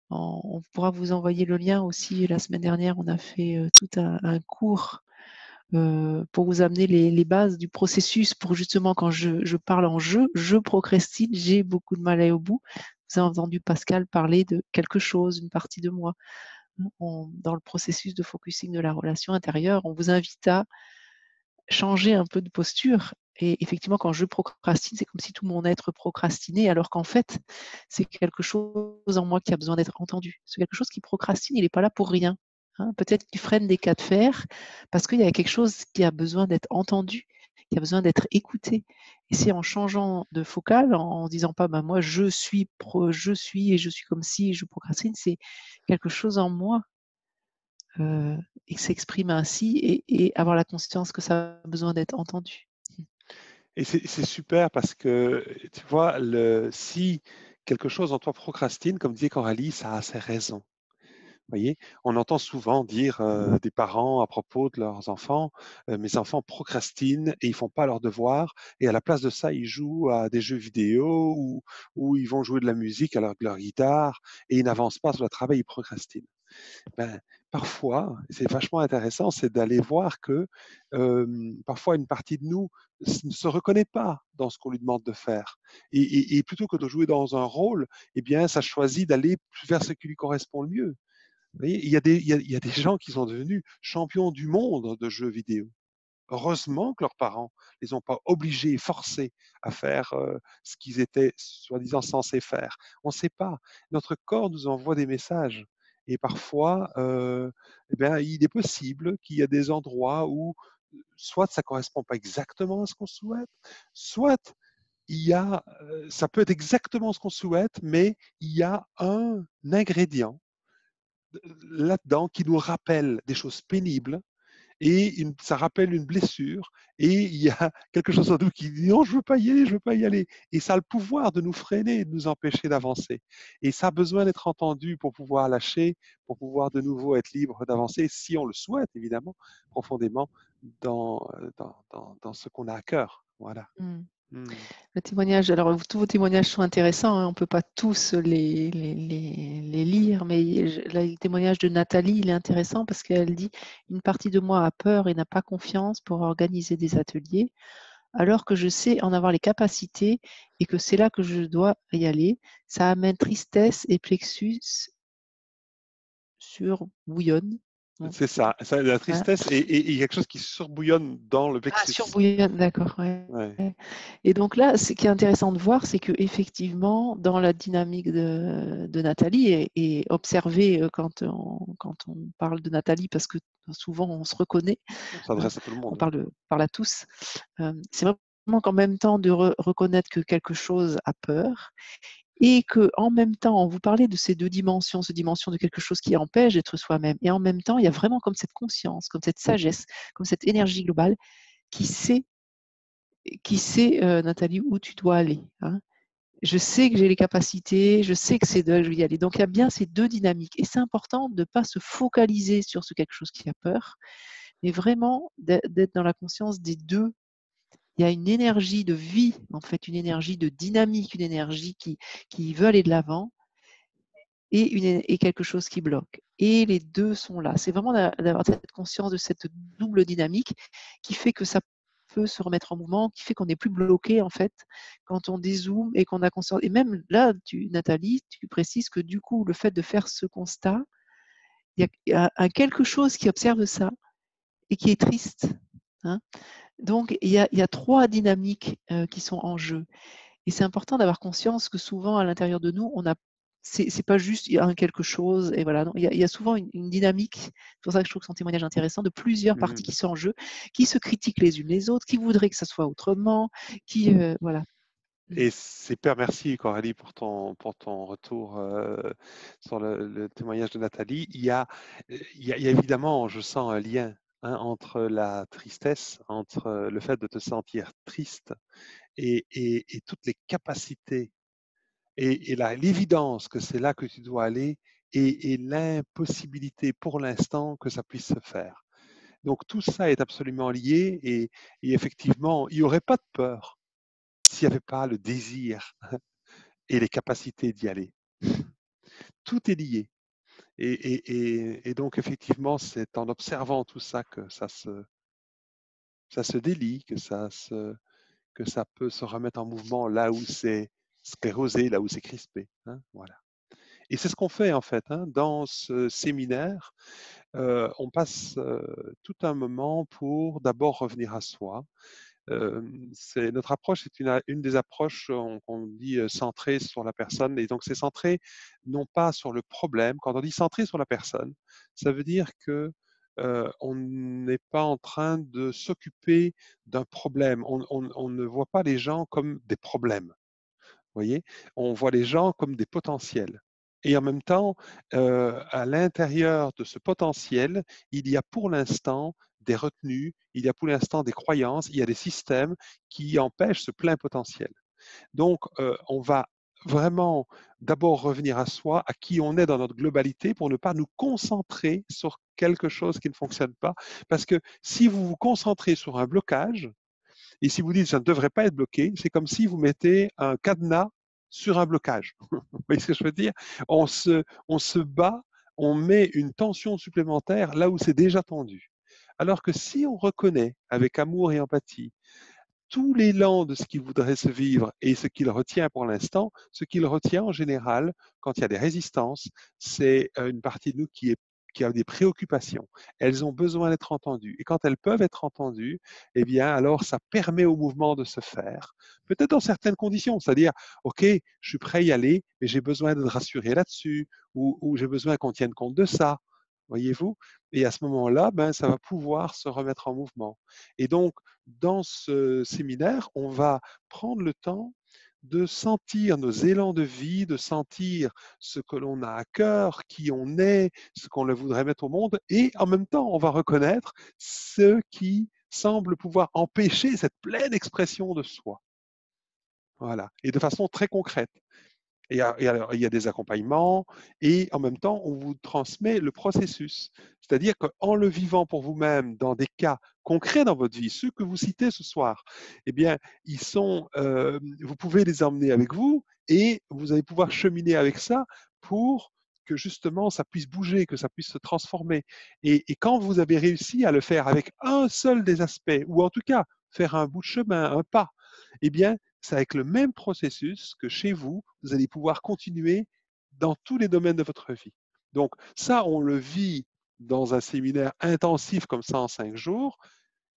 On pourra vous envoyer le lien aussi. La semaine dernière, on a fait tout un cours pour vous amener les bases du processus pour justement quand je parle en je procrastine, j'ai beaucoup de mal à aller au bout. Vous avez entendu Pascal parler de quelque chose, une partie de moi. Dans le processus de focusing de la relation intérieure, on vous invite à changer un peu de posture. Et effectivement, quand je procrastine, c'est comme si tout mon être procrastinait, alors qu'en fait, c'est quelque chose en moi qui a besoin d'être entendu. C'est quelque chose qui procrastine, il n'est pas là pour rien. Hein. Peut-être qu'il freine des cas de fer parce qu'il y a quelque chose qui a besoin d'être entendu, qui a besoin d'être écouté. Et c'est en changeant de focale, en ne disant pas bah, moi je suis et je suis comme si je procrastine, c'est quelque chose en moi et que s'exprime ainsi et avoir la conscience que ça a besoin d'être entendu. Et c'est super parce que, tu vois, si quelque chose en toi procrastine, comme disait Coralie, ça a ses raisons. Vous voyez, on entend souvent dire des parents à propos de leurs enfants, mes enfants procrastinent et ils font pas leurs devoirs et à la place de ça, ils jouent à des jeux vidéo ou ils vont jouer de la musique à leur guitare et ils n'avancent pas sur le travail, ils procrastinent. Ben, parfois, c'est vachement intéressant, c'est d'aller voir que parfois une partie de nous ne se reconnaît pas dans ce qu'on lui demande de faire. Et plutôt que de jouer dans un rôle, eh bien, ça choisit d'aller vers ce qui lui correspond le mieux. Vous voyez, il y a des gens qui sont devenus champions du monde de jeux vidéo. Heureusement que leurs parents les ont pas obligés, forcés à faire ce qu'ils étaient soi-disant censés faire. On ne sait pas. Notre corps nous envoie des messages. Et parfois, eh bien, il est possible qu'il y ait des endroits où soit ça ne correspond pas exactement à ce qu'on souhaite, soit ça peut être exactement ce qu'on souhaite, mais il y a un ingrédient là-dedans qui nous rappelle des choses pénibles et ça rappelle une blessure et il y a quelque chose en nous qui dit non, je veux pas y aller, je veux pas y aller. Et ça a le pouvoir de nous freiner, de nous empêcher d'avancer. Et ça a besoin d'être entendu pour pouvoir lâcher, pour pouvoir de nouveau être libre d'avancer, si on le souhaite, évidemment, profondément dans ce qu'on a à cœur. Voilà. Mmh. Hmm. Le témoignage, alors tous vos témoignages sont intéressants, hein, on ne peut pas tous les lire, mais le témoignage de Nathalie, il est intéressant parce qu'elle dit une partie de moi a peur et n'a pas confiance pour organiser des ateliers, alors que je sais en avoir les capacités et que c'est là que je dois y aller. Ça amène tristesse et plexus sur bouillonne. C'est ça, la Hein. tristesse et il y a quelque chose qui surbouillonne dans le Ah, plexus. surbouillonne, d'accord, ouais. Ouais. Et donc là, ce qui est intéressant de voir, c'est qu'effectivement, dans la dynamique de Nathalie, et observer quand on parle de Nathalie, parce que souvent on se reconnaît, On hein, s'adresse à tout le on monde. parle à tous, c'est vraiment qu'en même temps de reconnaître que quelque chose a peur, et qu'en même temps, vous parlez de ces deux dimensions, cette dimension de quelque chose qui empêche d'être soi-même, et en même temps, il y a vraiment comme cette conscience, comme cette sagesse, comme cette énergie globale qui sait Nathalie, où tu dois aller. Hein. Je sais que j'ai les capacités, je sais que c'est là que je vais y aller. Donc, il y a bien ces deux dynamiques. Et c'est important de ne pas se focaliser sur ce quelque chose qui a peur, mais vraiment d'être dans la conscience des deux. Il y a une énergie de vie, en fait, une énergie de dynamique, une énergie qui veut aller de l'avant et quelque chose qui bloque. Et les deux sont là. C'est vraiment d'avoir cette conscience de cette double dynamique qui fait que ça peut se remettre en mouvement, qui fait qu'on n'est plus bloqué en fait quand on dézoome et qu'on a conscience. Et même là, Nathalie, tu précises que du coup, le fait de faire ce constat, il y a un quelque chose qui observe ça et qui est triste. Hein. Donc, il y a trois dynamiques qui sont en jeu. Et c'est important d'avoir conscience que souvent, à l'intérieur de nous, c'est pas juste il y a un quelque chose, et voilà. Non, il y a souvent une dynamique, c'est pour ça que je trouve que son témoignage est intéressant, de plusieurs parties Mhm. qui sont en jeu, qui se critiquent les unes les autres, qui voudraient que ça soit autrement, voilà. Mm. Et super, merci Coralie pour ton retour sur le témoignage de Nathalie. Il y a évidemment, je sens un lien hein, entre la tristesse, entre le fait de te sentir triste et toutes les capacités et l'évidence que c'est là que tu dois aller et l'impossibilité pour l'instant que ça puisse se faire. Donc tout ça est absolument lié et effectivement, il n'y aurait pas de peur s'il n'y avait pas le désir et les capacités d'y aller. tout est lié. Et donc, effectivement, c'est en observant tout ça que ça se délie, que ça peut se remettre en mouvement là où c'est sclérosé, là où c'est crispé. Hein, voilà. Et c'est ce qu'on fait en fait hein, dans ce séminaire. On passe tout un moment pour d'abord revenir à soi. Notre approche est une des approches qu'on dit centrée sur la personne. Et donc c'est centré non pas sur le problème. Quand on dit centré sur la personne, ça veut dire que on n'est pas en train de s'occuper d'un problème. On ne voit pas les gens comme des problèmes. Voyez, on voit les gens comme des potentiels. Et en même temps, à l'intérieur de ce potentiel, il y a pour l'instant des retenues, il y a pour l'instant des croyances, il y a des systèmes qui empêchent ce plein potentiel. Donc, on va vraiment d'abord revenir à soi, à qui on est dans notre globalité, pour ne pas nous concentrer sur quelque chose qui ne fonctionne pas. Parce que si vous vous concentrez sur un blocage, et si vous dites ça ne devrait pas être bloqué, c'est comme si vous mettez un cadenas sur un blocage. Vous voyez ce que je veux dire? On se bat, on met une tension supplémentaire là où c'est déjà tendu. Alors que si on reconnaît avec amour et empathie tout l'élan de ce qu'il voudrait se vivre et ce qu'il retient pour l'instant, ce qu'il retient en général, quand il y a des résistances, c'est une partie de nous qui a des préoccupations. Elles ont besoin d'être entendues. Et quand elles peuvent être entendues, eh bien, alors ça permet au mouvement de se faire. Peut-être dans certaines conditions, c'est-à-dire, OK, je suis prêt à y aller, mais j'ai besoin d'être rassuré là-dessus, ou j'ai besoin qu'on tienne compte de ça. Voyez-vous? Et à ce moment-là, ben, ça va pouvoir se remettre en mouvement. Et donc, dans ce séminaire, on va prendre le temps de sentir nos élans de vie, de sentir ce que l'on a à cœur, qui on est, ce qu'on le voudrait mettre au monde, et en même temps, on va reconnaître ce qui semble pouvoir empêcher cette pleine expression de soi. Voilà. Et de façon très concrète. Et alors, il y a des accompagnements et en même temps, on vous transmet le processus. C'est-à-dire qu'en le vivant pour vous-même dans des cas concrets dans votre vie, ceux que vous citez ce soir, eh bien, vous pouvez les emmener avec vous et vous allez pouvoir cheminer avec ça pour que justement ça puisse bouger, que ça puisse se transformer. Et quand vous avez réussi à le faire avec un seul des aspects, ou en tout cas faire un bout de chemin, un pas, eh bien, c'est avec le même processus que chez vous, vous allez pouvoir continuer dans tous les domaines de votre vie. Donc ça, on le vit dans un séminaire intensif comme ça en 5 jours,